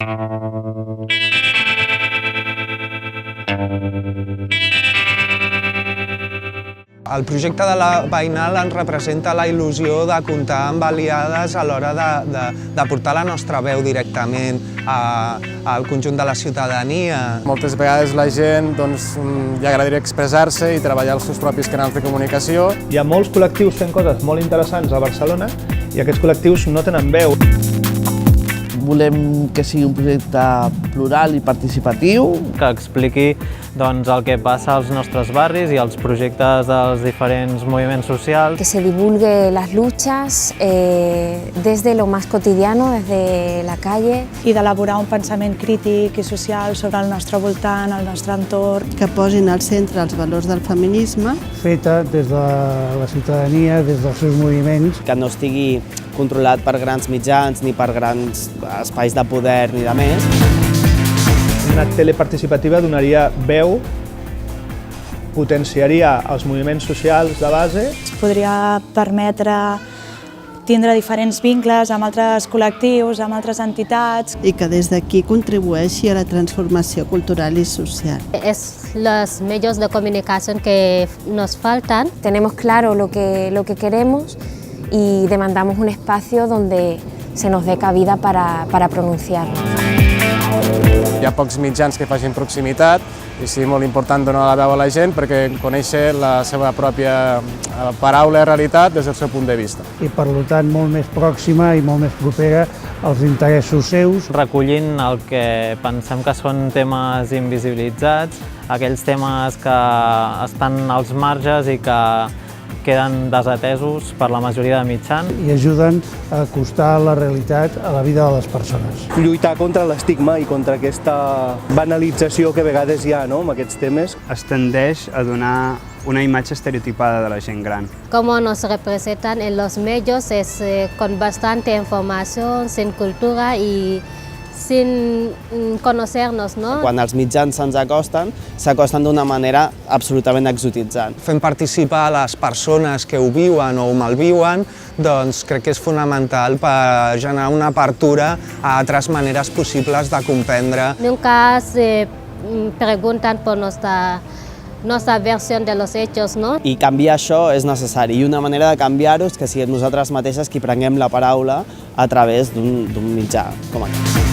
El projecte de la veïnal ens representa la il·lusió de comptar amb aliades a l'hora de portar la nostra veu directament al conjunt de la ciutadania. Moltes vegades la gent li agradaria expressar-se i treballar els seus propis canals de comunicació. Hi ha molts col·lectius fent coses molt interessants a Barcelona i aquests col·lectius no tenen veu. Volem que sigui un projecte plural i participatiu. Que expliqui el que passa als nostres barris i els projectes dels diferents moviments socials. Que se divulgue las luchas desde lo más cotidiano, desde la calle. I d'elaborar un pensament crític i social sobre el nostre voltant, el nostre entorn. Que posin al centre els valors del feminisme. Feta des de la ciutadania, des dels seus moviments. Que no estigui controlat per grans mitjans ni per grans espais de poder ni de més. Una tele participativa donaria veu, potenciaria els moviments socials de base. Es podria permetre tindre diferents vincles amb altres col·lectius, amb altres entitats. I que des d'aquí contribueixi a la transformació cultural i social. Es los medios de comunicación que nos faltan. Tenemos claro lo que queremos y demandamos un espacio donde se nos dé cabida para pronunciarnos. Hi ha pocs mitjans que facin proximitat i és molt important donar la veu a la gent perquè conèixer la seva pròpia paraula i realitat des del seu punt de vista. I per tant molt més pròxima i molt més propera als interessos seus. Recollint el que pensem que són temes invisibilitzats, aquells temes que estan als marges i que queden desatesos per la majoria de mitjans. I ajuden a acostar la realitat a la vida de les persones. Lluitar contra l'estigma i contra aquesta banalització que a vegades hi ha amb aquests temes. Es tendeix a donar una imatge estereotipada de la gent gran. Como nos representan en los medios es con bastante información, sin cultura y sin conocernos, ¿no? Quan els mitjans se'ns s'acosten d'una manera absolutament exotitzant. Fent participar les persones que ho viuen o ho malviuen, doncs crec que és fonamental per generar una apertura a altres maneres possibles de comprendre. Nunca se preguntan por nuestra versió de los hechos, ¿no? I canviar això és necessari. I una manera de canviar-ho és que siguem nosaltres mateixes qui prenguem la paraula a través d'un mitjà com aquest.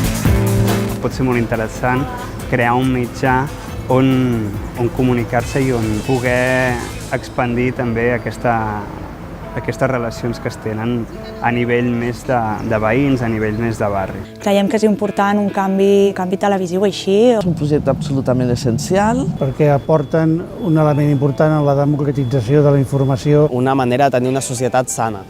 Pot ser molt interessant crear un mitjà on comunicar-se i on poder expandir també aquestes relacions que es tenen a nivell més de veïns, a nivell més de barri. Creiem que és important un canvi televisiu així. És un projecte absolutament essencial. Perquè aporten un element important en la democratització de la informació. Una manera de tenir una societat sana.